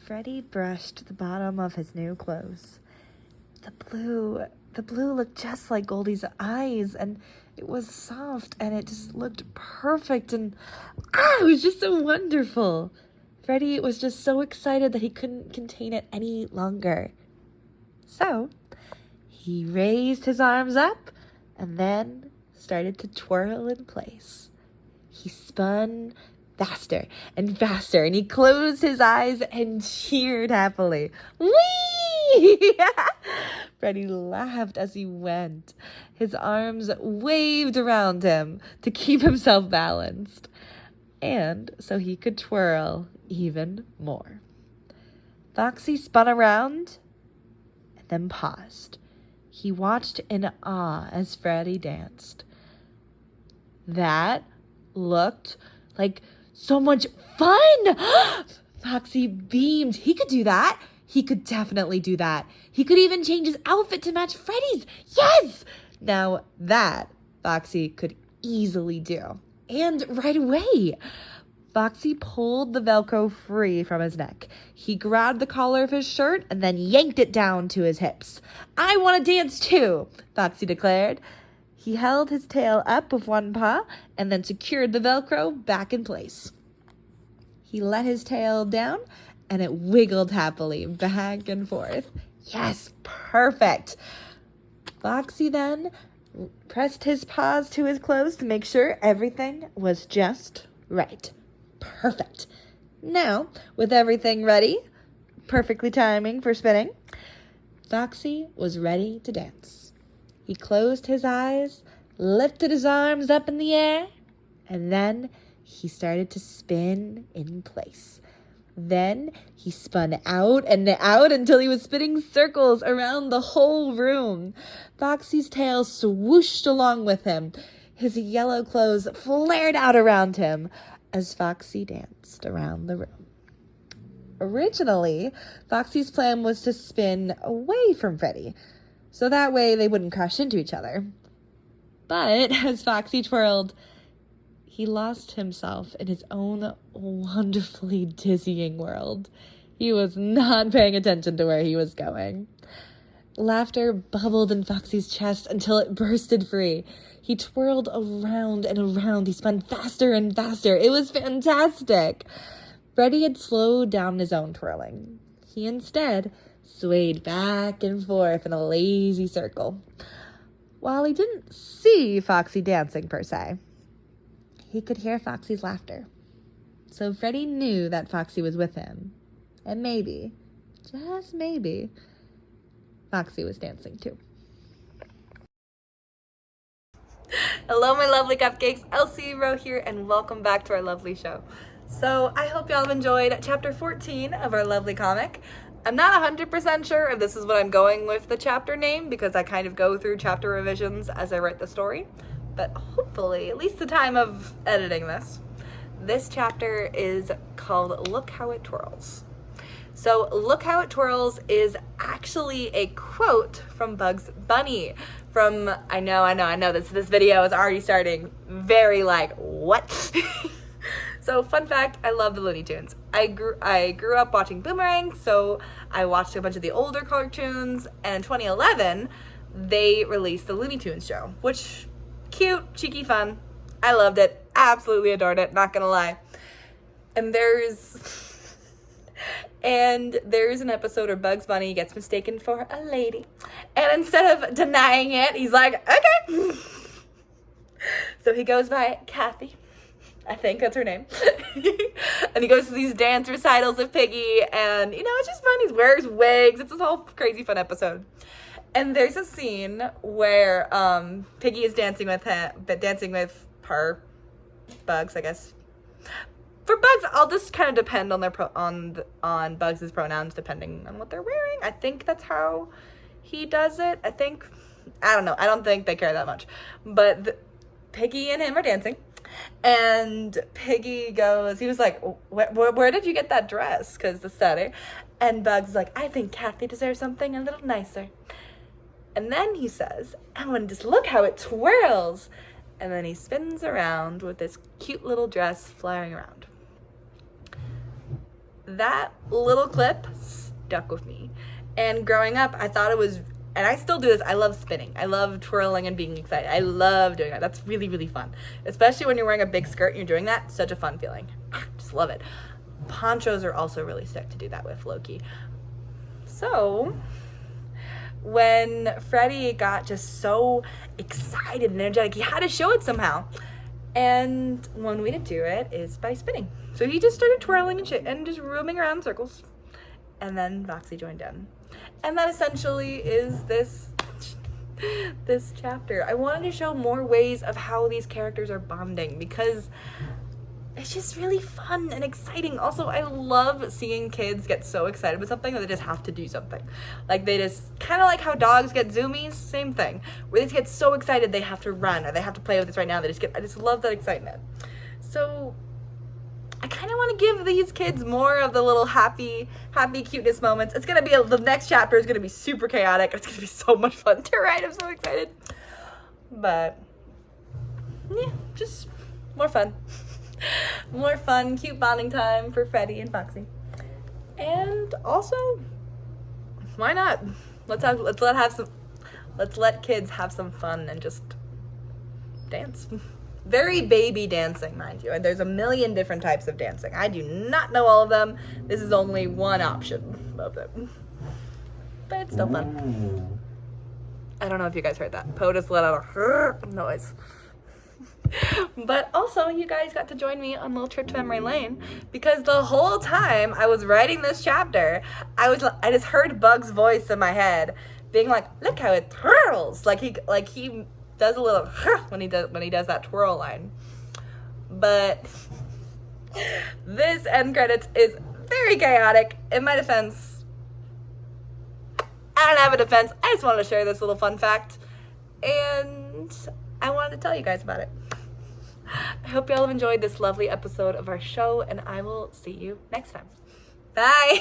Freddy brushed the bottom of his new clothes. The blue looked just like Goldie's eyes, and it was soft, and it just looked perfect, and it was just so wonderful. Freddy was just so excited that he couldn't contain it any longer. So, he raised his arms up, and then started to twirl in place. He spun faster and faster, and he closed his eyes and cheered happily. Whee! Freddy laughed as he went. His arms waved around him to keep himself balanced, and so he could twirl even more. Foxy spun around and then paused. He watched in awe as Freddy danced. That looked like so much fun! Foxy beamed. He could do that. He could definitely do that. He could even change his outfit to match Freddy's. Yes! Now that Foxy could easily do. And right away. Foxy pulled the Velcro free from his neck. He grabbed the collar of his shirt and then yanked it down to his hips. I want to dance too, Foxy declared. He held his tail up with one paw and then secured the Velcro back in place. He let his tail down and it wiggled happily back and forth. Yes, perfect. Foxy then pressed his paws to his clothes to make sure everything was just right. Perfect. Now, with everything ready, perfectly timing for spinning, Foxy was ready to dance. He closed his eyes, lifted his arms up in the air, and then he started to spin in place. Then he spun out and out until he was spinning circles around the whole room. Foxy's tail swooshed along with him. His yellow clothes flared out around him as Foxy danced around the room. Originally, Foxy's plan was to spin away from Freddy, so that way they wouldn't crash into each other. But as Foxy twirled, he lost himself in his own wonderfully dizzying world. He was not paying attention to where he was going. Laughter bubbled in Foxy's chest until it bursted free. He twirled around and around. He spun faster and faster. It was fantastic. Freddy had slowed down his own twirling. He instead swayed back and forth in a lazy circle. While he didn't see Foxy dancing per se, he could hear Foxy's laughter. So Freddy knew that Foxy was with him. And maybe, just maybe, Foxy was dancing too. Hello, my lovely cupcakes. Elsie Rowe here, and welcome back to our lovely show. So I hope y'all have enjoyed chapter 14 of our lovely comic. I'm not 100% sure if this is what I'm going with the chapter name, because I kind of go through chapter revisions as I write the story. But hopefully, at least the time of editing this chapter is called Look How It Twirls. So Look How It Twirls is actually a quote from Bugs Bunny. From, I know, this video is already starting very like, what? So fun fact, I love the Looney Tunes. I grew up watching Boomerang, so I watched a bunch of the older cartoons, and in 2011, they released the Looney Tunes show, which, cute, cheeky, fun. I loved it, absolutely adored it, not gonna lie. And there's an episode where Bugs Bunny gets mistaken for a lady, and instead of denying it, he's like, okay. So he goes by Kathy. I think that's her name. And he goes to these dance recitals with Piggie, and, it's just fun. He wears wigs. It's this whole crazy fun episode. And there's a scene where Piggie is dancing with her, Bugs, I guess. For Bugs, I'll just kind of depend on on Bugs' pronouns depending on what they're wearing. I think that's how he does it. I don't know. I don't think they care that much. But Piggie and him are dancing. And Piggie goes, he was like, where did you get that dress? Because the stutter. And Bugs is like, I think Kathy deserves something a little nicer. And then he says, oh, and just look how it twirls. And then he spins around with this cute little dress flying around. that little clip stuck with me. And growing up, I thought it was, and I still do this, I love spinning. I love twirling and being excited. I love doing that. That's really, really fun. Especially when you're wearing a big skirt and you're doing that. Such a fun feeling. Just love it. Ponchos are also really sick to do that with, low-key. So, when Freddy got just so excited and energetic, he had to show it somehow. And one way to do it is by spinning. So he just started twirling and shit and just roaming around in circles. And then Foxy joined in. And that essentially is this chapter. I wanted to show more ways of how these characters are bonding because it's just really fun and exciting. Also, I love seeing kids get so excited with something that they just have to do something. Like they just, kind of like how dogs get zoomies, same thing. Where they just get so excited they have to run or they have to play with this right now. I just love that excitement. So I kind of want to give these kids more of the little happy cuteness moments. It's going to be, the next chapter is going to be super chaotic. It's going to be so much fun to write. I'm so excited. But yeah, just more fun. More fun, cute bonding time for Freddy and Foxy. And also, why not? Let's let kids have some fun and just dance. Very baby dancing, mind you. And there's a million different types of dancing. I do not know all of them. This is only one option of them. But it's still fun. I don't know if you guys heard that. Poe just let out a noise. But also, you guys got to join me on a little trip to memory lane because the whole time I was writing this chapter, I just heard Bug's voice in my head being like, "Look how it twirls!" Like he does a little when he does that twirl line. But this end credits is very chaotic. In my defense, I don't have a defense. I just wanted to share this little fun fact, and I wanted to tell you guys about it. I hope y'all have enjoyed this lovely episode of our show, and I will see you next time. Bye!